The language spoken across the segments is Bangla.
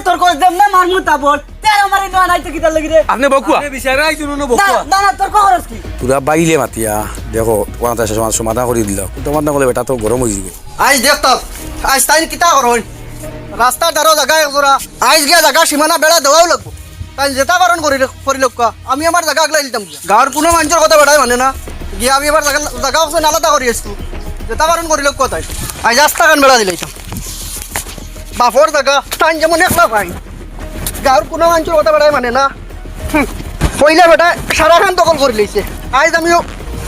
তোর কস দেম না মার মুতাবর তেরা মারি না নাইতে কিটা লাগি রে আপনি বকুয়া আপনি বিচারে আইছুন না বকুয়া না না তোর খবর কি পুরা বাইলে মাতিয়া দেখো কোনটা সমাধান করে দিল সমাধান করলে বেটা তো গরম হয়ে যাবে আজ দেখতাম আজ তাই কিতা করুন রাস্তার দ্বারা জায়গা একজোড়া আজ গিয়া জায়গা সীমানা বেড়া দেওয়াও লাগবো তাই যেটা বারণ করি লোক আমি আমার জায়গা আগলাই দিতাম গাঁৱৰ কোনো মানুষের কথা বেড়াই মানে না গিয়ে আমি এবার জায়গা অপশন আলাদা করি আসতো যেটা বারণ করি লোক তাই আজ রাস্তা গান বেড়া দিলাইতাম বাপর জায়গা তাই যেমন একলা ভাই গাঁৱৰ কোনো মানুষের কথা বেড়াই মানে না পইলা বেটা সারা খান দখল করে লইছে আজ আমিও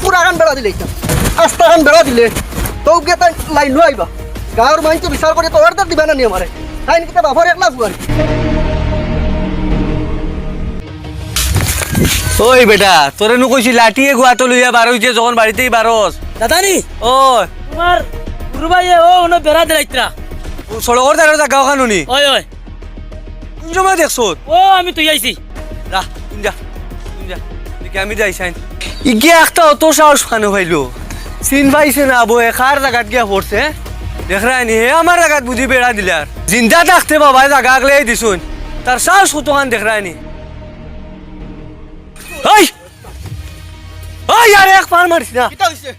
পুরা গান বেড়া দিলাইতাম রাস্তা গান বেড়া দিলে তো গিয়ে তাই লাইন আইবা গাঁৱৰ মানুষ বিচার করে তো অর্ডার দিবা না নি আমারে তাই কিতা বাপর একলা ফুয়ার ওই বেটা তোরে নু কইছি লাঠিয়ে গুয়াতো লইয়া বার হইছে যখন বাড়িতেই বারস দাদানি ও তোমার গুরুবাইয়ে ও ওনো বেড়া দিলাইত্রা সড়কর দাঁড়ার জায়গা খানুনি ওই ওই কোন সময় দেখছো ও আমি তুই আইছি রাহ তুমি যা দেখি আমি যাই সাইন ইগে একটা অত সাহস ফানো ভাইলো চিন পাইছে না বই খার জায়গাত গিয়া পড়ছে দেখ রানি হে আমার জায়গাত বুঝি বেড়া দিলার জিন্দা থাকতে বাবা জায়গা আগলাই দিছুন তার সাহস কতখান দেখ রানি ওই ওই আরে এক পার মারিস না কিতা হইছে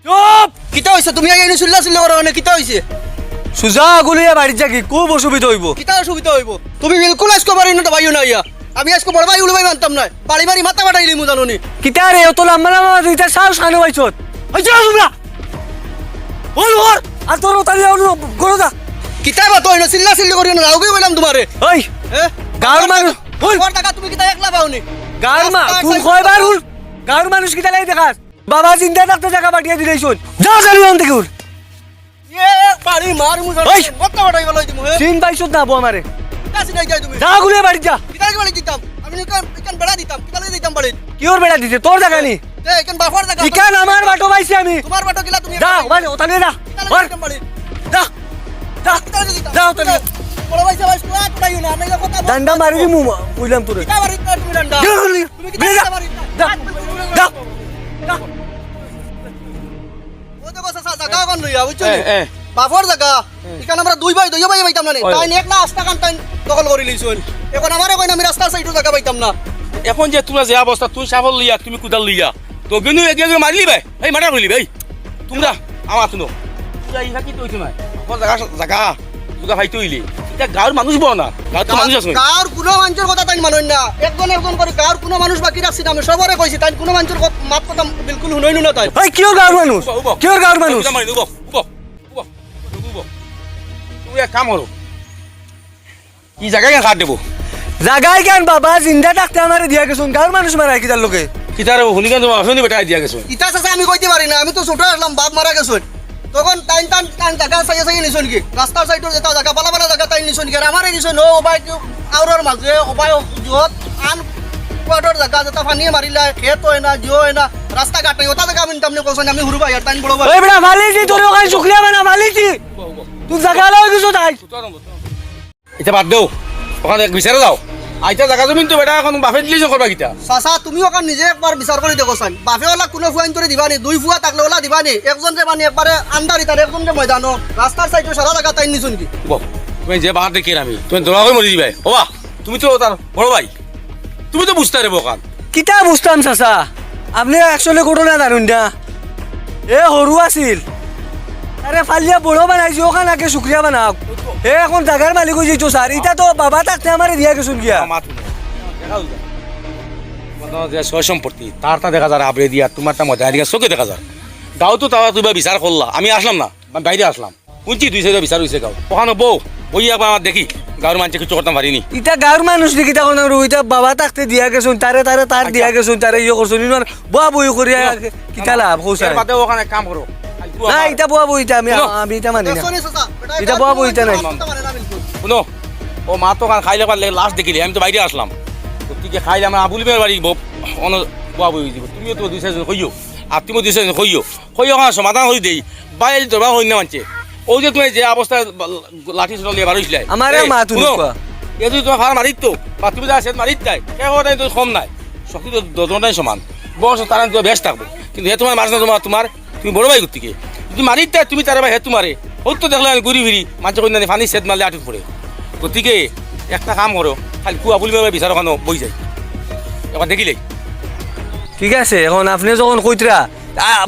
চুপ কিতা হইছে তুমি আগে চিল্লা চিল্লা করো না কিতা হইছে সুজা গুলিয়া বাড়ি যাকি খুব অসুবিধা হইব কিতা অসুবিধা হইব তুমি বিলকুল আজকে বাড়ি না ভাইও না ইয়া আমি আজকে বড় ভাই উলবাই মানতাম না বাড়ি বাড়ি মাথা বাড়াইলি মু জানো নি কিতা রে অত লম্বা লম্বা দুইটা সাহস খানো পাইছত হইছে না তোমরা বল বল আর তোর তালি গরো দা কিতা বা তো চিল্লা চিল্লি করি না লাউকে বললাম তোমারে ওই হ্যাঁ গাঁর মানুষ বল ওর টাকা তুমি কিতা একলা পাওনি গাঁর মা তুই কয়বার উল গাঁর মানুষ কিতা লাই দেখাস বাবা চিন্তা থাকতে জায়গা পাঠিয়ে দিলেইছুন যা জানি অন থেকে উল এ বাড়ি মার মু জানো ওই! মাথা বাড়াই গলাই দিমু হে চিন পাইছত না বউ আমারে কিতা সিনাই যাই তুমি যা গুলিয়া বাড়ি যা কিতা কি বাড়ি দিতাম আমি ইকান বেড়া দিতাম কিতা লই দিতাম বাড়ি কিওর বেড়া দিছে তোর জায়গা নি এ ইকান বাফর টাকা ইকান আমার বাটো পাইছি আমি তোমার বাটো কিলা তুমি যা ওখানে ওখানে যা কিতা লই ওর, দিতাম বাড়ি যা যা কিতা লই দিতাম যা ওখানে বড় ভাই সবাই কোয়া তোরাইও না আমি কথা বল ডান্ডা মারি দিমু কইলাম তোরে কিতা বাড়ি তুমি ডান্ডা যা গুলি, তুমি বেড়ে যা, কিতা বাড়ি যা, যা, যা। ও তো কথা জায়গা কোন লইয়া বুঝছো বাফর জায়গা ইকান আমরা দুই ভাই পাইতাম না তাই একলা রাস্তা কান তাই দখল করে লইছুন এখন আমারে কইনা আমি রাস্তার সাইডে জায়গা পাইতাম না এখন যে তোমরা যে অবস্থা তুই সাফল লইয়া তুমি কুদাল লইয়া তো কিন্তু এগিয়ে মারলি ভাই এই মারা হইলি ভাই তোমরা আমার শুনো তোমরা ইহা কি তৈরি নাই এখন জায়গা তোমরা ভাই তৈলি এটা গাঁর মানুষ বল না গাঁর তো মানুষ আছে গাঁর কোনো মানুষের কথা তাই মানেন না একজন করে গাঁর কোনো মানুষ বাকি রাখছি না আমি সবরে কইছি তাই কোনো মানুষের মাত কথা বিলকুল শুনইনু না তাই ওই কিওর গাঁর মানুষ কিওর গাঁর মানুষ তুমি এক কাম করো কি জায়গায় কাট দেবো জাগাই কেন বাবা জিন্দা থাকতে আমারে দিয়া গেছুন গাঁর মানুষ মারা কি তার লোকে কিতারে হুনিকান তোমার আসনি বেটা দিয়া গেছো ইতা চাচা আমি কইতে পারি না আমি তো ছোট আসলাম বাপ মারা গেছুন তখন টাইম জায়গা চাই নিছুন কি রাস্তার সাইডের যেটা জায়গা বালা জায়গা তাই নিছুন কি আর আমারে নিছুন ও ওবাই আউরর মাঝে ওবাই যত আন কোয়ার্টার জায়গা যেটা পানি মারিলা খেত হয় না জিও হয় না রাস্তা ঘাট নাই ওটা জায়গা আমি তামনে কোসন আমি হুরু ভাই আর টাইম বড় ভাই ওই বেটা মালিছি তোর ওখানে শুকলিয়া বানা মালিছি তুই জায়গা লই গেছো তাই এটা বাদ দেও ওখানে বিচারে যাও আইতা জায়গা জমিন তো বেটা এখন বাফে দিলি করবা কিতা চাচা তুমি ওখান নিজে একবার বিচার করে দেখো চাই বাপে ওলা কোনো ফুয়াইন করে দিবানি দুই ফুয়া থাকলে ওলা দিবানি একজন যে মানে একবারে আন্দারি তার একজন যে ময়দানো রাস্তার সাইডে সারা জায়গা তাই নিছুন কি তুমি যে বাহার দেখি আমি তুমি দোয়া করে মরি দিবাই ওবা তুমি তো তার বড় ভাই তুমি তো বুঝতে পারবো ওখান কিতা বুঝতাম চাচা আপনি একচুয়ালি ঘটনা জানুন না এ সৰু আছিল আরে ফালিয়া বড় বানাইছি ওখানে আগে শুক্রিয়া বানাওক এ এখন জাগার মালিক হয়ে যাইতো স্যার এটা তো বাবা থাকতে আমারে দিয়া গেছুন গিয়া সয় সম্পত্তি তারটা দেখা যায় আবরে দিয়া তোমারটা মজা দিয়া চোখে দেখা যায় গাঁও তো তারা তুমি বিচার করলা আমি আসলাম না বাইরে আসলাম শুনছি দুই সাইডে বিচার হয়েছে গাঁও ওখানে বউ ওই একবার আমার দেখি গাঁর মানুষ কিছু করতাম পারিনি ইটা গাঁর মানুষ দেখি তখন ওইটা বাবা থাকতে দিয়া গেছুন তারে তার দিয়া গেছুন তারে ইয়ে করছুন ইমান বুয়া বই করিয়া কিতা লাভ কৌশল বাদে ওখানে কাম করো না ইটা বুয়া বই ইটা আমি ইটা মানি না এটা বাবা বইতা নাই শুনো ও মা তো ওখানে খাইলে পারলে লাস্ট দেখিলি আমি তো বাইরে আসলাম তুই খাইলে আমার আবুল মেয়ের বাড়ি অন বুয়া বই দিব তুমিও তো দুই চারজন কইও আর তুমিও দুই চারজন কইও ওখানে সমাধান হয়ে দেই বাইরে তোর হই না মানছে ওই যে তুমি যে অবস্থায় লাঠি চলিয়ে বাড়িছিলে আমারে মা তুমি এ যদি তোমার ভাড়া মারিত তো বা তুমি যা সে মারিত তাই কেউ তো কম নাই শক্তি তো দুজনটাই সমান বয়স তারা তো বেশ থাকবো কিন্তু হে তোমার মারছ না তোমার তুমি বড় ভাই থেকে যদি মারিত তাই তুমি তারা ভাই হে তোমারে ওর তো দেখলে আমি ঘুরি ফিরি মাঝে কন্যা ফানি সেদ মারলে আটক পড়ে গতিকে একটা কাম করো খালি কুয়া বলবে বিচার ওখানে বই যায় এবার দেখিলেই ঠিক আছে এখন আপনি যখন কইতরা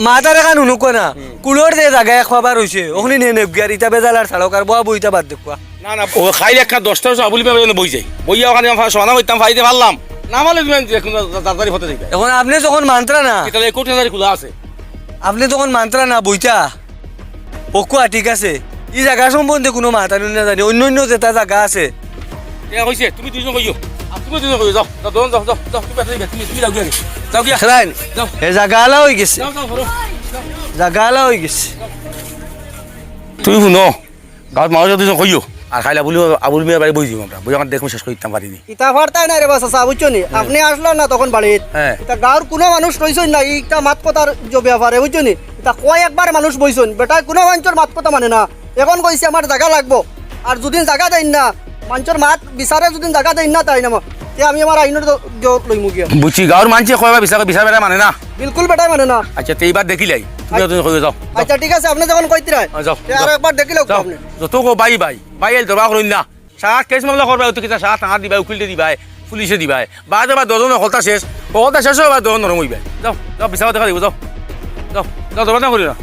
মাথার এখান নুনুক না কুলোর যে জায়গায় খাবার হয়েছে ওখানে নিয়ে নেব গিয়ার ইটা বেজাল আর ছাড়ক আর বয়া বইটা বাদ দেখুয়া না না ও খাইলে একটা 10টা আবুলি বই যায় বইয়া ওখানে সমাধান করতাম ফাইতে পারলাম না বলে তুমি তাড়াতাড়ি হতে যাইবে এখন আপনি যখন মানত্রা না তাহলে কোটি হাজার খোলা আছে আপনি তখন মানত্রা না বইটা পকুয়া ঠিক আছে এই জায়গা সম্বন্ধে কোনো মাথা না জানি অন্য অন্য যেটা জায়গা আছে এ কইছে তুমি দুইজন কইও আর তুমি দুইজন কইও যাও যাও যাও যাও যাও তুমি পাঠাই তুমি যাও গিয়া যাও গিয়া খেলাইন যাও এ জায়গা আলা হয়ে গেছে যাও যাও করো জায়গা আলা হয়ে গেছে তুই শুনো গাঁৱত মানুহ দুজন কইও আর খাইলে আবুল মিয়ার বাড়ি বই দিব আমরা বই আমার দেখুন শেষ করতাম পারিনি ইটা ফারতাই না রে বাস আসা বুঝছো নি আপনি আসলো না তখন বাড়িত হ্যাঁ। এটা গাঁর কোনো মানুষ রইছেন না এইটা মাত কথার যে ব্যাপারে বুঝছো নি এটা কয়েকবার মানুষ বইছেন বেটায় কোনো মানুষের মাত কথা মানে না এখন কইছে আমার জায়গা লাগবো আর যদিন জায়গা দেন না মানুষের মাত বিচারে যদিন জায়গা দেন না তাই না তে আমি আমার আইনের লইমু গিয়া বুঝছি গাঁৱৰ মানুষে কয়বা বিচাৰ বেড়া মানে না বিলকুল বেটাই মানে না আচ্ছা তো এইবার দেখিলাই তুমি দুজন কইও যাও আচ্ছা ঠিক আছে আপনি যখন কইতে রায় যাও আর একবার দেখিলেও যাও আপনি যত কো বাই এল দবা করুন না সারা কেস মামলা করবা তো কিতা সারা টাকা দিবা উকিলতে দিবাই পুলিশে দিবাই বাদ এবার দজনের হলতা শেষ হয় এবার দজন নরম হইবাই যাও যাও বিচার দেখা দিব যাও যাও যাও দবা না করি না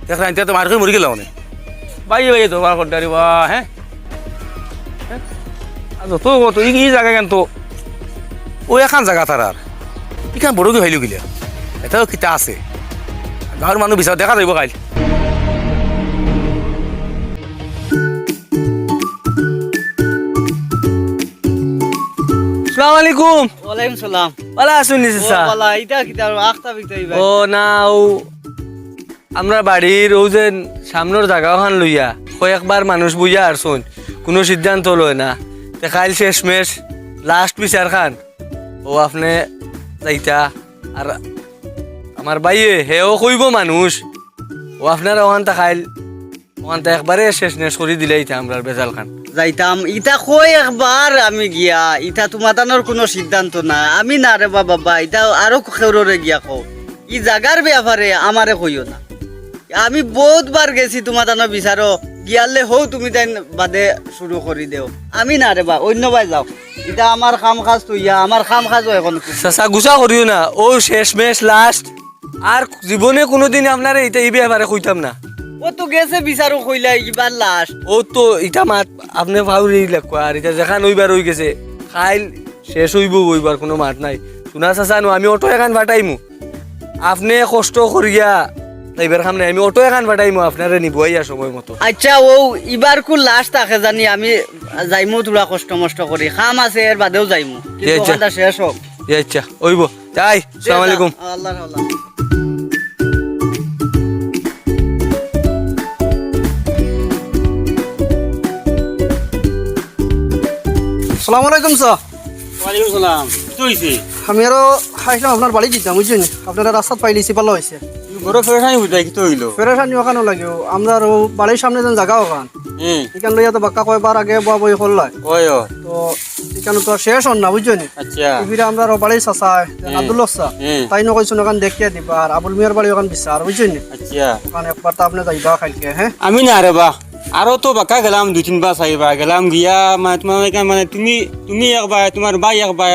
দেখা আনতে তো মার করে মরি গেল মানে বাই দবা করতে দিবা হ্যাঁ যত কত এই জায়গা কেন তো ও এখন জায়গা তার আর ইখান বড় কি ভাইলো গিলা এটাও কিতা আছে গাঁৱৰ মানুহ বিচাৰ দেখা যাব কাইল আসসালামু আলাইকুম ওয়ালাইকুম সালাম ভালো আছেন নিছে স্যার ওয়ালা ইটা কিতা আখতা বিকতা ইবা ও না ও আমরা বাড়ির ও যে সামনের জায়গা ওখান লইয়া কয়েকবার মানুষ বুঝা আর শোন কোনো সিদ্ধান্ত লয় না তে কাল শেষমেশ লাস্ট বিচার খান ও আপনি যাইতা আর আমার বাইয়ে হেও কইব মানুষ ও আপনার ওখানটা খাইল ওখানটা একবারে শেষ নেশ করে দিলেই আমরা বেজাল খান যাইতাম ইটা কই একবার আমি গিয়া ইটা তোমাতানোর কোনো সিদ্ধান্ত না আমি না রে বাবা ইটা আরো খেউরে গিয়া কও ই জাগার ব্যাপারে আমারে কইও না আমি বহুতবার গেছি তোমাতানো বিচারো গিয়ালে হও তুমি তাই বাদে শুরু করি দেও আমি না রে বা অন্য বাই যাও এটা আমার কাম কাজ তো ইয়া আমার কাম কাজও এখন চাচা গুছা করিও না ও শেষমেশ লাস্ট আর জীবনে কোনোদিন আপনার এটা এই ব্যাপারে কইতাম না ও তো গেছে বিচারো কইলা এবার লাস্ট ও তো ইটা মাত আপনি ভাউরি লাগবো আর এটা যেখান ওইবার হয়ে গেছে খাইল শেষ হইব ওইবার কোনো মাত নাই শুনা চাচা নো আমি অটো এখান ফাটাইমু আপনি কষ্ট করিয়া তাইবার খাম নাই আমি অটো এখান ফাটাইমু আপনারে নিবইয়া সময় মতো আচ্ছা ও এবার কু লাস্ট থাকে জানি আমি যাইমু তোরা কষ্ট মষ্ট করি খাম আছে এর বাদেও যাইমু কিন্তু আচ্ছা। ওখানটা শেষ হোক আচ্ছা ওইব যাই আসসালামু আলাইকুম আল্লাহ আল্লাহ আসসালামু আলাইকুম স্যার ওয়ালাইকুম সালাম কি হইছে আমি আরো খাইছিলাম আপনার বাড়ি যেতাম বুঝছেন আপনারা রাস্তাত পাইলিছি ভালো হয়েছে বড় ফেরানি বুঝাই কি তো হইলো ফেরাসানি ওখানে লাগেও আমরা আরো বাড়ির সামনে যেন জায়গা ওখান এখান লইয়া তো বাক্কা কয়বার আগে বয়া বই করলাই ওই তো এখানে তো আর শেষ হন না বুঝছেন আচ্ছা এবারে আমরা আরো বাড়ির চাচায় আব্দুল্লাহ চা তাই নকইছেন ওখান দেখিয়া দিবা আর আবুল মিয়ার বাড়ি ওখান বিচার বুঝছেন আচ্ছা ওখানে একবার তো আপনি যাইবা খাইলকে হ্যাঁ আমি না রে বা আরো তো বাক্কা গেলাম 2-3 বার চাইবা গেলাম গিয়া মানে তোমার মানে তুমি একবার তোমার ভাই একবার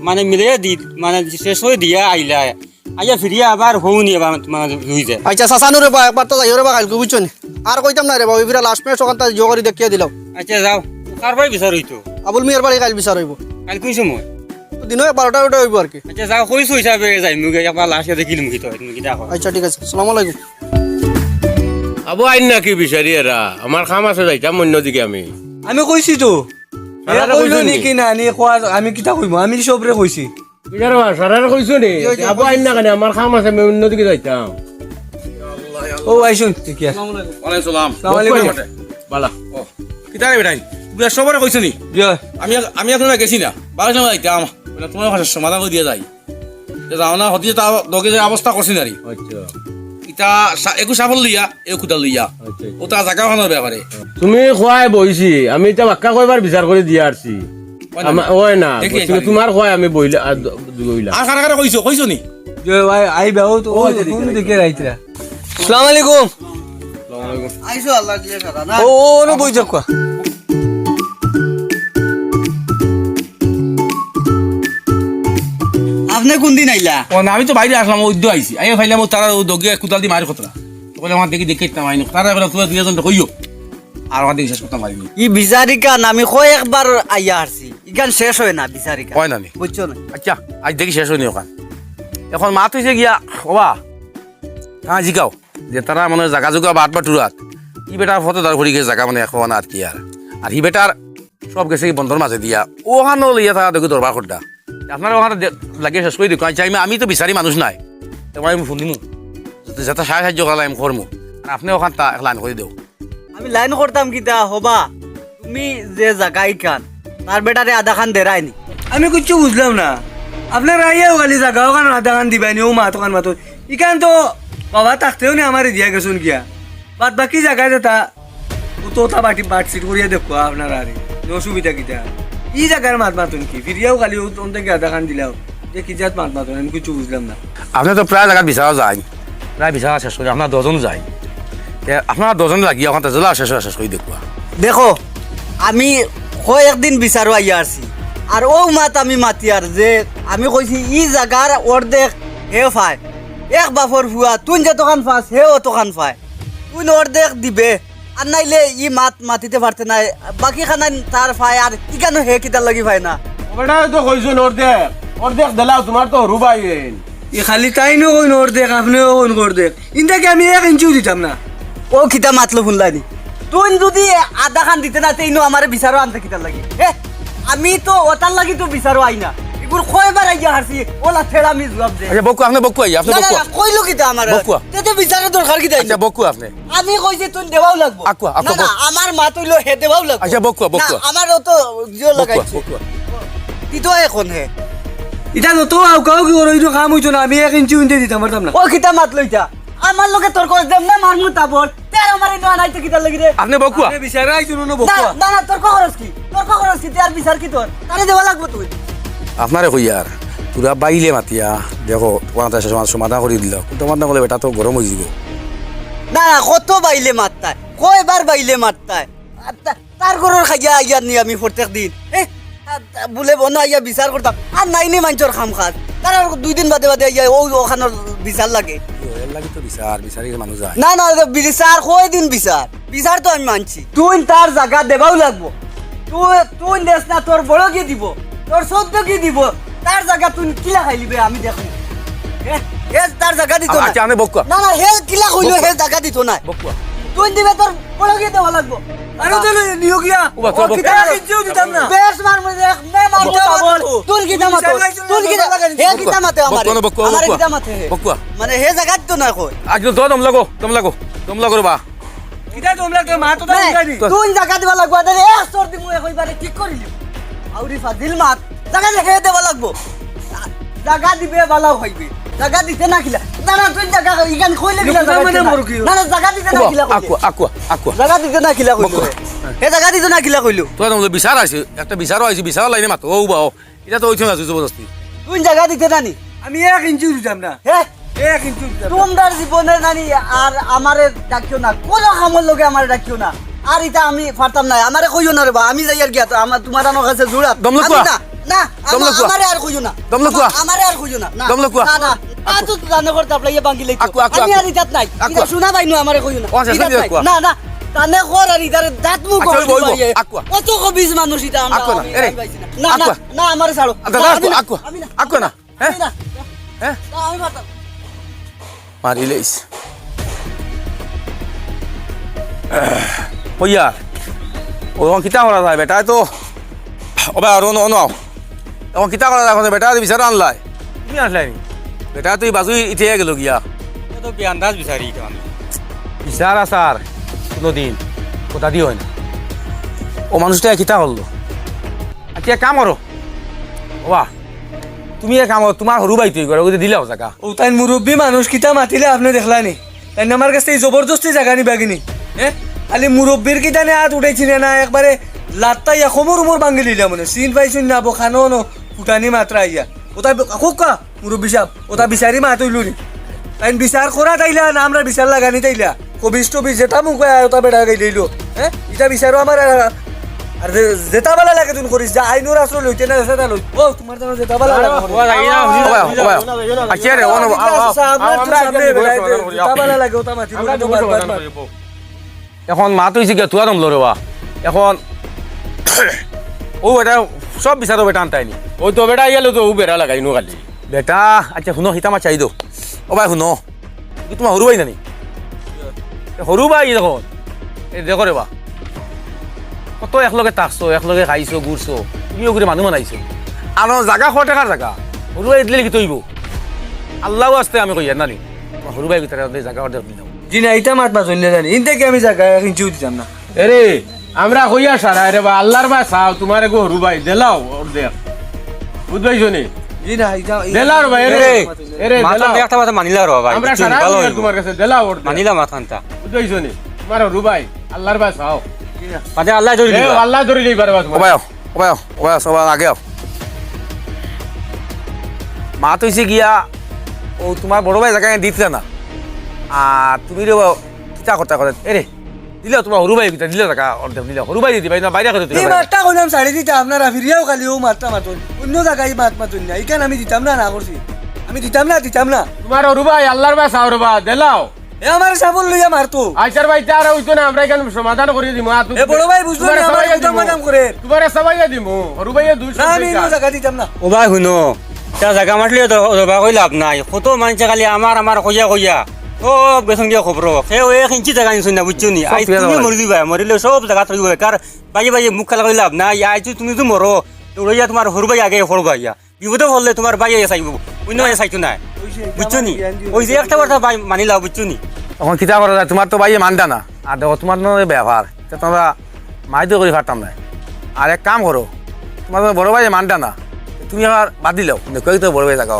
মানে মিলে দি মানে শেষ হয়ে দিয়া আইলা আইয়া ফিরিয়া আবার হউনি আবার তোমার হই যায় আচ্ছা চাচানো রে বা একবার তো যাইও রে বা খাইলকে বুঝছেন আর কইতাম না রে বা এবারে লাস্ট মেশ ওখান তো জো করে দেখিয়া দিলাম আচ্ছা যাও কার ভাই বিচার হইতো আবুল মিয়ার বাড়ি কাল বিচার হইব কাল কইছো মই তো দিনও 12টা উঠে হইব আর কি আচ্ছা যাও কইছো হিসাবে যাই মুগে একবার লাস্টে দেখিলাম কি তো তুমি কি দেখো আচ্ছা ঠিক আছে আসসালামু আলাইকুম আবু আইন নাকি বিচারি এরা আমার কাম আছে যাইতাম অন্যদিকে আমি আমি কইছি তো সারারে কইলো কইছো নি? নাকি না নি কোয়া আমি কিতা কইব আমি সবরে কইছি বিচার সারারে কইছো নি আবু আইন না কেন আমার কাম আছে আমি অন্যদিকে যাইতাম ও আইসুন ঠিক আছে ওয়ালাইকুম সালাম আসসালামু আলাইকুম বালা ও কিতা রে বেটাই তুমি সবরে কইছো নি জয় আমি এখন গেছি না বারো সময় যাইতাম তোমার কাছে সমাধান করে দিয়ে যাই যাও না হতে তা দগে যে অবস্থা করছি নারী আচ্ছা ইটা একু সাফল লইয়া এ খুদা লইয়া আচ্ছা ও তা জায়গা খানোর ব্যাপারে তুমি খোয়াই বইছি আমি এটা বাক্কা কয়বার বিচার করে দিয়ে আসছি ওই না দেখি তুমি তোমার খোয়াই আমি বইলা বইলা আর কারা কারা কইছো নি জয় ভাই আই বাও তো ও কোন দিকে রাইতরা আসসালামু আলাইকুম আইসো আল্লাহ দিয়ে সারা না ও নো বই যাক আপনি কোন দিন আইলা ও না, আমি তো বাইরে আসলাম, ওই উদ্যোগ আইসি আই ফাইলাম ও তারা দগে কুতাল দি মারি খতরা বলে আমার দেখি দেখে ইতাম আইনি তারা এবার তুই দুইজন কইও আর আমার দেখি শেষ করতে পারিনি ই বিচারিকান আমি একবার আইয়া আসছি ইখান শেষ হয় না বিচারিকা হয় না নি? বুঝছো না আচ্ছা আজ দেখি শেষ হয়নি ওখান এখন মা তুই যে গিয়া ওবা হ্যাঁ জিগাও যে তারা মানে জাগা জোগা বাট বাটুরাত ই বেটার ফটো দাঁড় করি গেছে জাগা মানে এখন আর কি আর হি বেটার সব গেছে বন্ধর মাঝে দিয়া ওখানেও লইয়া থাকা দেখি দরবার খোদ্দা আপনারা ওখানে লাগিয়ে শেষ করে দিও আচ্ছা আমি তো বিচারি মানুষ নাই তোমার আমি ফোন দিমু যাতে সাহায্য করা আমি করমু আর আপনি ওখান তা লাইন করে দেও আমি লাইন করতাম কিতা হবা তুমি যে জাগাই খান তার বেটারে আধা খান দেরাইনি আমি কিচ্ছু বুঝলাম না আপনার আইয়াও খালি জায়গা ওখানে আধা খান দিবাইনি ও মাতো খান মাতো ইখান তো বাবা থাকতেও নি আমার দিয়া গেছুন গিয়া বাদ বাকি জায়গায় যেটা ও তো তা বাটি বাটসিট করিয়া দেখো আপনার আরে অসুবিধা কিটা ই জায়গার মাত মাতুন কি ফিরিয়াও খালি ও থেকে আধা খান দিলাও যে কি জাত মাত মাতুন আমি কিছু বুঝলাম না আপনি তো প্রায় জায়গা বিচারা যায় প্রায় বিচারা শেষ করে আপনার দজন যায় আপনার দজন লাগিয়ে ওখান তেজলা শেষ করে দেখুয়া দেখো আমি একদিন বিচারো আইয়া আসছি আর ও মাত আমি মাতি আর যে আমি কইছি ই জাগার অর্ধেক হে ফায় এক বাফর ফুয়া তুই যে দোকান ফাস হে ও দোকান ফায় তুই অর্ধেক দিবে আর নাইলে ই মাতিতে পারতে নাই বাকি খানা তার ফায় আর কি কেন হে কিতার লাগি ফায় না বেটা তো কইছুন অর্ধেক অর্ধেক দিলাও তোমার তো রুবাইন ই খালি তাই নো কইন ওর দেখ আপনিও কইন কর দেখ ইনটাকে আমি 1 ইঞ্চিও দিতাম না ও কিতা মাতলো শুনলানি তুই যদি আধা খান দিতে না তেইনো আমারে বিচারো আনতে কিতার লাগি হে আমি তো ওটার লাগি তো বিচারো আই না এগুলো কয়বার আইয়া হারছি ওলা ছেড়া আমি জবাব দে আচ্ছা বকু আপনি বকু আই আপনি না না বকু না, কইলো কিতা আমার বকুয়া। তেতে বিচারের দরকার কিতা আচ্ছা বকু আপনি আমি কইছি তুই দেওয়াও লাগবো আকুয়া, না আকুয়া, না আমার মা তুইলো হে দেওয়াও লাগবো আচ্ছা বকুয়া বকুয়া না আমারও তো জিও বকুয়া লাগাইছে বকুয়া তুই তো এখন হে ইটা যত আউকাও কি ওর ইটো কাম হইতো না আমি 1 ইঞ্চিও ইনতে দিতাম পারতাম না ও কিতা মাতলো ইটা আমার লগে তোর কস দেব না মারমু তাবর তের আমার ইনো আনাইতে কিতা লাগি রে আপনি বকুয়া আমি বিচারে আইছুন না না বকুয়া না না তোর খরচ কি তের বিচার কি তোর তারে দেওয়া লাগবো তুই আপনারে কই আর পুরা বাইলে মাতিয়া দেখো ওখানে সমাধান করে দিল কিন্তু সমাধান করলে বেটা তো গরম হয়ে যাব না না কত বাইলে মারতায় কয়বার বাইলে মারতায় তার ঘরের খাইয়া আইয়ার নি আমি প্রত্যেক দিন বলে বনা আইয়া বিচার করতাম আর নাইনি মাঞ্চর খাম খাত তার 2 দিন বাদে বাদে আইয়া ওখানোর বিচার লাগে এর লাগি তো বিচারি মানুষ যায় না না বিচার কয় দিন বিচার তো আমি মানছি তুই তার জায়গা দেবাও লাগবো তুই দেশ না তোর বড় কি দিব তোর সদ্য কি দিব তার জায়গা তুই কিলা খাইলিবে আমি দেখো হে তার জায়গা দিত না আচ্ছা আপনি বকুয়া না না হে কিলা কইলো হে জায়গা দিত না বকুয়া তুই দিবে তোর বড় কি দেওয়া লাগবো আরে তো নিও গিয়া ওবা, তোর বকুয়া। 1 ইঞ্চিও দিতাম না বেশ মার মে দেখ মে মার বল তুই কি দাম তো তুই কি হে কি দাম তে আমার বকুয়া, বকুয়া, আমার কি বকুয়া। দাম তে বকুয়া। মানে হে জায়গা তো না কই আজ তো দম লাগো বা কিটা তোমরা তো মা তো তাই দি তুই জায়গা দিবা লাগবো আরে এক সর দিমু কইবারে ঠিক করিলি আউরি ফাজিল মাত জায়গা দেখে দেবা লাগবো জায়গা দিবে ভালো হইবে জায়গা দিতে না কিলা না না তুই জায়গা ইগান কইলে কিলা লোকটা মানে মোর কি? না না জায়গা দিতে না কিলা কইলে আকুয়া জায়গা দিতে না কিলা কইলো হে জায়গা দিতে না কিলা কইলো তো তোমাদের বিচার আছে একটা বিচারও আছে বিচার লাইনে মাতো ও বাও এটা তো ওইছো না জবরদস্তি তুই জায়গা দিতে না নি আমি 1 ইঞ্চিও দিতাম না হে 1 ইঞ্চিও দিতাম না। তোমরা জীবনে নানি আর আমারে ডাকিও না কোনো কামর লগে আমারে ডাকিও না আর এটা আমি পারতাম না আমারে কইও না রে বা আমি যাই আর গিয়া তো আমার তোমার আনো কাছে জুড়া দম লুকুয়া। না না দম লুকুয়া। আমারে আর কইও না দম লুকুয়া। আমারে আর কইও না না দম লুকুয়া। না না আ তো জানে করতে আপলাই বাঙ্গি লইতো আকুয়া, আকুয়া, আমি আর ইজাত নাই আকুয়া। এটা শোনা বাইনো আমারে কইও না ও, আচ্ছা, ইজাত শুনি নাই। আকুয়া। না না তানে কর আর ইদারে দাঁত মুখ আচ্ছা, কইবো ওইবো, আকুয়া। কত কবিজ মানুষ এটা আমরা আকুয়া না, আমি এরে, পাইছি না না না আকুয়া। না আমারে ছাড়ো আচ্ছা, না, না, আমি আকুয়া, আমি আকুয়া না, হ্যাঁ? আমি না হ্যাঁ না, আমি পারতাম মারিলেইস হইয়া ও কিতা করা যায় বেটা তো ওবা আর অনো এখন কিতা করা যায় বেটা বিচার আনলাই তুমি আসলাই নি বেটা তুই বাজু ইতে গেল গিয়া তো বিয়ান্দাজ বিচারি কাম বিচার আসার কোনোদিন কোথা দিয়ে হয় না ও মানুষটা কিতা করলো আচ্ছা এক কাম করো ওবা তুমি এক কাম করো তোমার সরু বাই তুই করে দিলাও জায়গা ও তাই মুরব্বী মানুষ কিতা মাতিলে আপনি দেখলানি তাই আমার কাছে এই জবরদস্তি জায়গা নিবাগিনি হ্যাঁ খালি মুরব্বীর কিতা নে হাত উঠাইছি না একবারে লাত্তাই এখমর উমর ভাঙি লিলাম মানে সিন পাইছুন না খানো নো ফুটানি মাত্রা আইয়া ওটা কোকা মুরব্বী সাহেব ওটা বিচারি মা তৈলু নি তাই বিচার করা তাইলা না আমরা বিচার লাগানি তাইলা কবিজ টবিজ যেটা মুখ ওটা বেড়া গাই লইলো হ্যাঁ এটা বিচারও আমার আর যেটা বেলা লাগে তুমি করিস যা আইনোর আসলে লইতে না সেটা লই ও তোমার জানো যেটা বেলা লাগে ও যাই না আচ্ছা রে ও যেটা বেলা লাগে ওটা মাতি এখন মা তো গিয়া তুয়া দম লড়বা এখন ও এটা সব বিচারো বেটা আনতাইনি ওই তো বেটা গেল তো ও বেড়া লাগাই নো খালি বেটা আচ্ছা শুনো হিতা মা চাই দো ও ভাই শুনো কি তোমার সরু ভাই নানি সরু ভাই দেখো এই দেখো রে বা কত একলগে তাকছো একলগে খাইছো ঘুরছো তুমিও ঘুরে মানুহ বানাইছো আর জাগা 100 টাকার জাগা সরু ভাই দিলে কি তৈব আল্লাহ আসতে আমি কই নানি সরু ভাই ভিতরে জাগা অর্ডার দিলাম জি না এটা মাত মাছ হইলে জানি ইনতে কি আমি জায়গা কিনছিও দিতাম না এরে আমরা কইয়া সারা রে বা আল্লাহর বা চাও তোমার গো হরু ভাই দেলাও দেখ বুঝবাইছো নি জি না এটা দেলাও ভাই এরে এরে মাথা দেলাও একটা মাথা মানিলা র ভাই আমরা সারা ভালো হইব তোমার কাছে দেলাও মানিলা মাথানটা বুঝবাইছো নি তোমার হরু ভাই আল্লাহর বা চাও মাঝে আল্লাহ ধরে এ দিবা আল্লাহ ধরে লই পারবা ও তোমার ভাই ও ভাই সব আগে আও মা তো এসে গিয়া ও তোমার বড় ভাই জায়গায় দিতে না আর তুমি রে কিতা কথা কথা এরে দিলে তোমার হরু ভাই কিতা দিলে টাকা অর্ধেক দিলে হরু ভাই দিতে ভাই না বাইরে করে এই মাতটা কইলাম সাড়ে দিতে আপনারা ফিরিয়াও খালি ও মাতটা মাতুন অন্য জায়গায় মাত মাতুন না এইখান আমি দিতাম না না করছি আমি দিতাম না তোমার হরু ভাই আল্লাহর বা চাও রে বা দেলাও এ আমার সাবল লইয়া মারতো আইসার ভাই তার হইতো না আমরা এখানে সমাধান করে দিমু এ বড় ভাই বুঝলো না আমার কথা মানাম করে তোমার সবাইয়া দিমু হরু ভাই 200 না আমি অন্য জায়গা দিতাম না ও ভাই শুনো তা জায়গা মারলে তো রবা কই লাভ নাই কত মানুষে খালি আমার কইয়া কইয়া সব বেসন দিয়া খবর সে ওই কিঞ্চি জায়গা নিছ না বুঝছো নি আই তুমি মরি দিবা মরিলে সব জায়গা থইব কার বাই বাই মুখ খালা কই লাভ নাই আইছো তুমি তো মরো তো রইয়া তোমার হরু ভাই আগে হরু ভাইয়া বিপদে হলে তোমার বাই চাইব অন্য চাইতো না বুঝছো নি ওই যে একটা কথা বাই মানিলা বুঝছো নি এখন কিতা করা যায় তোমার তো ভাইয়ে মানটা না আর দেখো তোমার তো ব্যবহার তা তোমরা মাই তো করে পারতাম না আর এক কাম করো তোমার তো বড় ভাইয়ে মানটা না তুমি আর বাদ দিলেও দেখো তো বড় ভাই জায়গা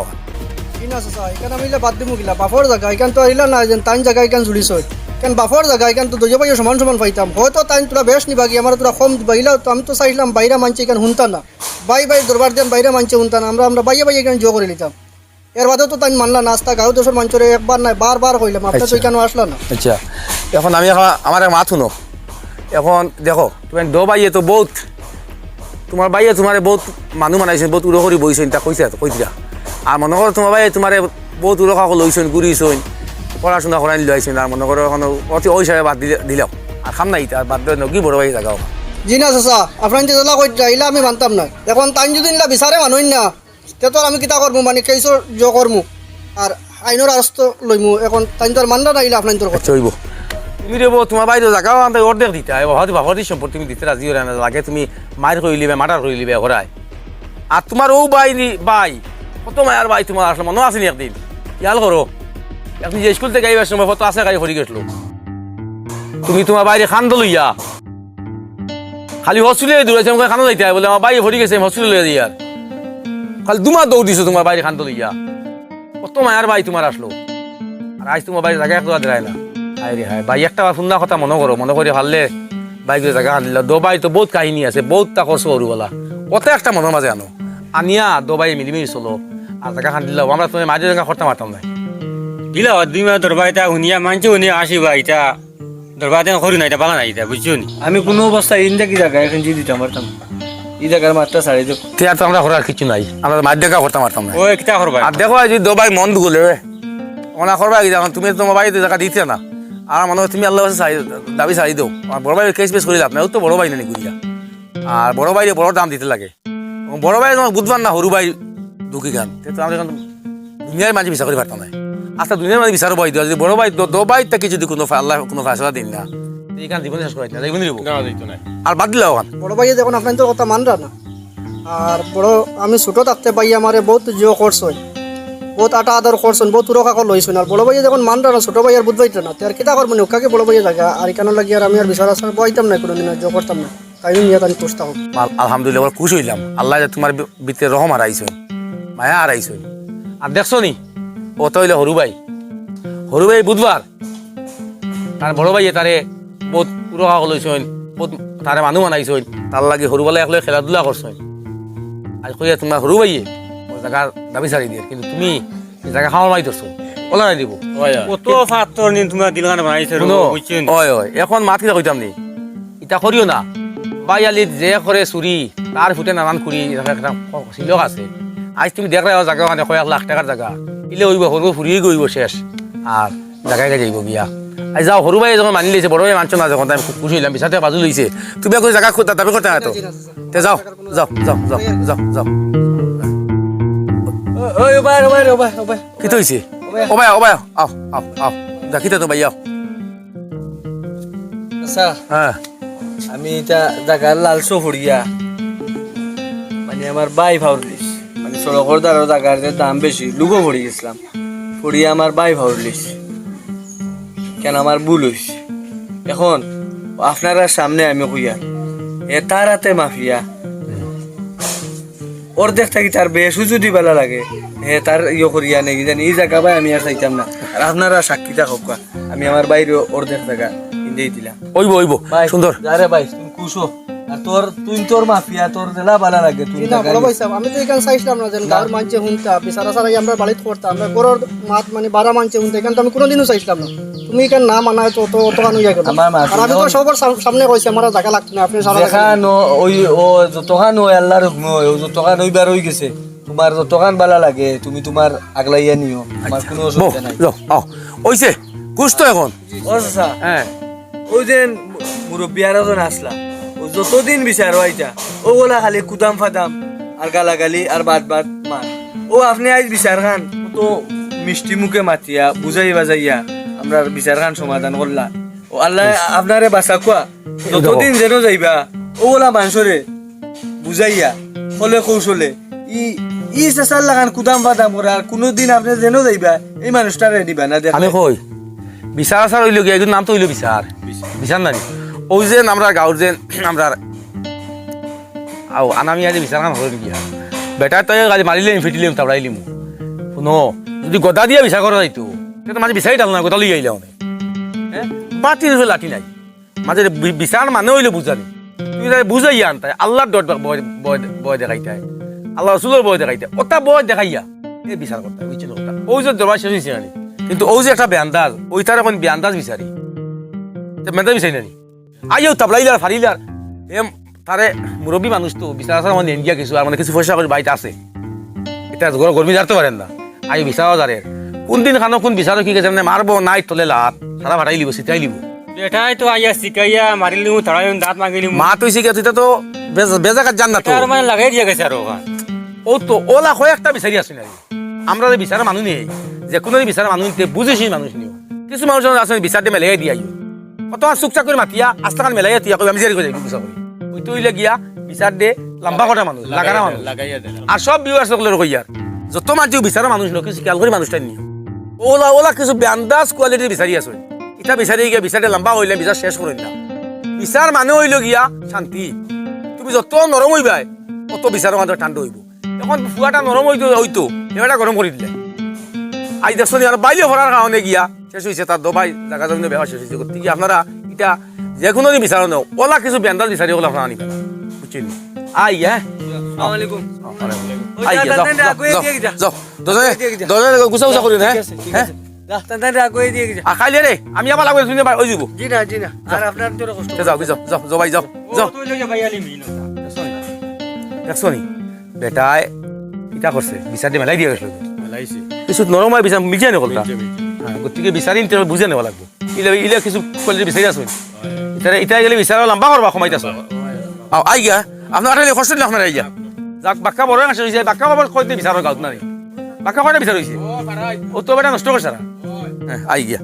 কি না চাচা এখানে আমি বাদ দিমু গিলা বাফর জায়গা এখান তো আহিলা না যেন তাইন জায়গা এখান জুড়িছ কেন বাফর জায়গা এখান তো দুজো ভাইও সমান সমান পাইতাম হয়তো তাইন তোরা বেশ নিবা কি আমার তোরা কম দিবাইলা তো আমি তো চাইছিলাম বাইরে মানছে এখানে শুনতা না বাই দরবার দেন বাইরে মানছে শুনতা না আমরা বাইরে এখানে জো করে নিতাম এর বাদেও তো তাইন মানলা নাস্তা গাঁও দেশের মানুষের একবার নাই বারবার কইলাম আপনার তো এখানে আসলা না আচ্ছা এখন আমি আমার এক মাত শুনো এখন দেখো তুমি দো বাইয়ে তো বহুত তোমার বাইয়ে তোমার বহুত মানুষ মানাইছেন বহুত উড়ো করে বইছেন তা কইছে তো কইছিলা আর মনে করো তোমার বাইয়ে তোমার বহুত উড়ো খাওয়া লইছেন ঘুরিছেন পড়াশোনা করাই লইছেন আর মনে করো এখন অতি ওই হিসাবে বাদ দিলাম আর খাম নাই আর বাদ দিয়ে কি বড় ভাই জায়গাও জি না চাচা আপনার যে জেলা কই যাইলা আমি মানতাম না এখন তাইন যদি নিলা বিচারে মানুষ না তে তো আমি কিতা করবো মানে কেসর জো করমু আর আইনের আরস্ত লইমু এখন তাইন তো আর মানলা না ইলা আপনার তোর কথা চইব তুমি দেবো তোমার বাইরে জায়গাও আনতে অর্ধেক দিতে হয়তো বাবার সম্পদ তুমি দিতে রাজি হলে না লাগে তুমি মায়ের করে লিবে মাটার করে লিবে ঘরায় আর তোমার ও ভাই কত মায়ের ভাই তোমার আসলে মনে আসেনি একদিন খেয়াল করো এখন যে স্কুল থেকে আইবার সময় কত আছে গাড়ি হরি গেছিল তুমি তোমার বাইরে খান্দ লইয়া খালি হসপিটালে দৌড়াইছে আমাকে খান্দ যাইতে বলে আমার বাইরে হরি গেছে হসপিটালে লইয়া দিয়ে আর খালি দুমার দৌড় দিছো তোমার বাইরে খান্দ লইয়া কত মায়ের ভাই তোমার আসলো আর আজ তোমার বাইরে জায়গা একটু দেয় না হায় রে হায় ভাই একটা সুন্দর কথা মনে করো মনে করে ভাললে বাইকের জায়গা আনল দোবাই তো বহুত কাহিনী আছে বহুত তা করছো সরুবেলা কত একটা মনের মাঝে আনো আনিয়া দোবাই মিলিমিলি চলো আর জায়গা খান দিলাম আমরা তুমি মাঝে জায়গা করতে পারতাম না দিলা দুই মাস দরবার এটা শুনিয়া মানছে শুনিয়া আসিবা এটা দরবার করি না এটা পালা না এটা বুঝছো নি আমি কোনো অবস্থায় ইনতে কি জায়গা এখন জি দিতাম পারতাম এই জায়গার মাত্রা সাড়ে দেব আর তো আমরা করার কিছু নাই আমরা মাঝে জায়গা করতে পারতাম না ও একটা করবা আর দেখো যদি দোবাই মন দুগুলে ওনা করবা কি যখন তুমি তোমার বাড়িতে জায়গা দিতে না আর মনে হয় তুমি আল্লাহ দাবি ছাড়ি দাও আর বড় ভাই কেস বেস করে লাভ না ও তো বড় ভাই নানি গুলিয়া আর বড় ভাইরে বড় দাম দিতে লাগে বড় ভাই তোমার বুঝবার না হরু ভাই দুঃখী গান তো আমরা এখন দুনিয়ার মাঝে বিচার করে পারতাম না আচ্ছা দুনিয়ার মাঝে বিচার ভাই দেওয়া যদি বড় ভাই দো ভাই তাকে যদি কোনো আল্লাহ কোনো ফাঁসলা দিন না এইখান জীবন শেষ করে না জীবন দিব না দিতো না আর বাদ দিলে ওখান বড় ভাইয়ে যখন আপনার তোর কথা মানরা না আর বড় আমি ছোটো থাকতে ভাই আমারে বহুত জিও করছই বহুত আটা আদর করছেন বহুত উরকা কল লইছেন আর বড় ভাইয়ে যখন মানরা না ছোটো ভাই আর বুঝবাইতো না তার কিতা করবো ওকাকে বড় ভাইয়ে জায়গা আর কেন লাগি আর আমি আর বিচার আসার বইতাম না কোনোদিন আর জো করতাম না তাই নিয়ে তাই পুষতে হোক আলহামদুলিল্লাহ ওরা খুশ হইলাম আল্লাহ যে তোমার ভিতরে রহম আর আইসই মায়া আর আইসই আর দেখছো নি ও তো হইলে হরু ভাই বুধবার তার বড় ভাইয়ে তারে বহুত উরকা লইছেন বহুত তারে মানুহ বানাইছেন তার লাগে সৰুবেলা একলে খেলাধুলা করছেন আজ কইয়া তোমার সৰু ভাইয়ে ও জায়গা দাবি ছাড়ি দিয়ে কিন্তু তুমি জায়গা খাওয়ার মাই ধরছো ওলা নাই দিব কত ফাত্তর নিন তোমার দিলখানে বানাইছে শুনো বুঝছো নি ওই এখন মাত কিটা কইতাম নি ইটা করিও না বাইয়ালিত যে করে চুরি তার ফুটে নানান খুঁড়ি একটা শিলক আছে আজ তুমি দেখ রাখো জায়গা মানে কয়েক লাখ টাকার জায়গা ইলে হইব সরু ফুরিয়ে গইব শেষ আর জায়গায় যাইব গিয়া আজ যাও সরু ভাই যখন মানি লইছে বড় ভাই মানছ না যখন তাই খুশি হইলাম বিচারতে বাজু লইছে তুমি এখন জায়গা দাবি করতে না তো তে যাও যাও যাও যাও যাও যাও ওই ওবাই ওবাই ওবাই ওবাই কি তো হইছে ওবাই ওবাই আও আও আও দেখিতে তো ভাই আও আচ্ছা হ্যাঁ আমি এটা জায়গার লালসো ফুড়িয়া মানে আমার বাই ভাউরলিস মানে সড়কর দ্বারা জায়গার যে দাম বেশি লুকো পড়ে গেছিলাম ফুড়িয়া আমার বাই ভাউরলিস কেন আমার ভুল হইছে এখন আপনারা সামনে আমি কইয়া এ তার হাতে মাফিয়া অর্ধেক থাকি তার বেশু যদি ভালো লাগে হে তার ইয়ে করিয়া নেই জানি এই জায়গা ভাই আমি আর চাইতাম না আর আপনারা সাক্ষী থাকুক আমি আমার বাইরে অর্ধেক জায়গা কিনেই দিলাম ওইব ওইব ভাই সুন্দর আরে ভাই তুমি খুশো আর তোর মাফিয়া তোর জেলা ভালো লাগে তুই না বড় ভাই সাহেব আমি তো এখানে চাইছিলাম না যে গাঁর মানছে হুনতা বিচারা সারা আমরা বাড়িতে করতাম আমরা গরর মাত মানে 12 মানছে হুনতা এখানে তো আমি কোনোদিনও চাইছিলাম না তুমি এখানে না মানায় তো তো তো কানু যাই করো আমার মাফি আর আমি তো সবার সামনে কইছি আমার জায়গা লাগতো না আপনি সারা দেখানো ওই ও যতখান ওই আল্লাহর হুকুম ও যতখান ওইবার হয়ে গেছে তোমার যতখান ভালো লাগে তুমি তোমার আগলাইয়া নিও আমার কোনো বো অসুবিধা নাই যাও আও ওইছে খুশ তো এখন ও চাচা হ্যাঁ ওই যে মুরব্বী আর একজন আসলা ও যতদিন বিচারো আইতা ওগুলা খালি কুদাম ফাদাম আর গালাগালি আর বাদ মার ও আপনি আজ বিচার খান তো মিষ্টি মুখে মাতিয়া বুঝাই বাজাইয়া আমরা বিচার খান সমাধান করলা ও আল্লাহ আপনারে বাসা কোয়া যতদিন যেন যাইবা ওগুলা মানুষরে বুঝাইয়া ফলে কৌশলে ই চেষ্টার লাগান কুদাম ফাদাম করে আর কোনোদিন আপনি যেন যাইবা এই মানুষটারে দিবা না দেখ আমি কই বিচার আসার হইল গিয়া একজন নাম তো হইল বিচার বিচার নানি ওই যে আমরা গাঁৱৰ যে আমরা আও আনামিয়া যে বিচার কাম হল গিয়া বেটা তই গাড়ি মারিলে ফিটিলে তাবড়াইলিম শুনো যদি গদা দিয়া বিচার করা যাইতো তো মাঝে বিচারি ডাল না গদা লই আইলে অনে হ্যাঁ বাতি লাঠি নাই মাঝে বিচার মানে হইলে বুঝানি তুমি বুঝাই আনতাই আল্লাহর ডট বয় দেখাইতাই আল্লাহ রসুলের বয় দেখাইতাই ওটা বয় দেখাইয়া এই বিচার করতে বুঝছিল ওটা ওই যে দরবার শেষ হয়েছে নানি কিন্তু ওই যে একটা বেআন্দাজ ওইটার এখন বেআন্দাজ বিচারি মেন্দা বিচারি নানি আইও তাবলাইলার ফারিলার এম তারে মুরব্বী মানুষ তো বিচার আসার মানে ইন্ডিয়া কিছু আর মানে কিছু পয়সা করে বাড়িতে আছে এটা গরমি জারতে পারেন না আই বিচারও জারে কোন দিন খানো কোন বিচারও কি গেছে মানে মারবো নাই তলে লাত সারা ভাটাই লিব সিটাই লিব বেটাই তো আইয়া শিকাইয়া মারিলিম তাড়াই দাঁত মাগিলিম মা তুই শিখে তুই তো বেজাকাত জান না তো আর মানে লাগাই দিয়া গেছে আর ও তো ওলা হয় একটা বিচারি আসে না আমরা যে বিচার মানুষ নেই যে কোনো বিচার মানুষ নিতে বুঝেছি মানুষ নিও কিছু মানুষ আছে বিচার দিয়ে মেলাই দিয়ে আইও কত চুকচাক করে মাতিয়া আস্তাখান মেলাই দিয়া আমি জারি করে যাই বিচার করি ওই তো হইলে গিয়া বিচার দে লম্বা কটা মানুষ লাগানা মানুষ আর সব বিওয়ার সকলের কইয়ার যত মানুষ বিচার মানুষ নো কিছু খেয়াল করে মানুষটা নিও ওলা ওলা কিছু বেআন্দাজ কোয়ালিটির বিচারি আছে এটা বিচারি গিয়া বিচারে লম্বা হইলে বিচার শেষ করেন না বিচার মানে হইল গিয়া শান্তি তুমি যত নরম হইবাই অত বিচারের মাঝে ঠান্ডা হইব এখন ফুয়াটা নরম হইতো এবারটা গরম করে দিলে আজ দেখছো আর বাইলে ভরার কারণে গিয়া শেষ হয়েছে তার দবাই জায়গা জমিনে ব্যবহার শেষ হয়েছে করতে গিয়ে আপনারা এটা যে কোনো বিচার নেও ওলা কিছু বেন্দাল বিচারি ওলা আপনারা আনিবেন বুঝছেন আই হ্যাঁ গুছা গুছা করি হ্যাঁ খাইলে রে আমি আবার লাগবে শুনে ওই যাব জি না আর আপনার তোর কষ্ট যাও যাও যাও যাও ভাই যাও যাও দেখছো নি বেটায় ইটা করছে বিচার দিয়ে মেলাই দিয়ে গেছিল কিছু নরম হয় বিচার মিলিয়ে নকলটা হ্যাঁ গতিকে বিচারি বুঝে নেওয়া লাগবে ইলে কিছু কোয়ালিটি বিচারি আসবেন ইটা গেলে বিচার লম্বা করবা সময়তে আই গিয়া আপনার কষ্ট দিলে আপনার আই গিয়া যাক বাক্কা বড় আসে হয়েছে বাক্কা বাবার কয়তে বিচার গাঁত না বাক্কা কয়টা বিচার হয়েছে ও তো বেটা নষ্ট করছে হ্যাঁ আই গিয়া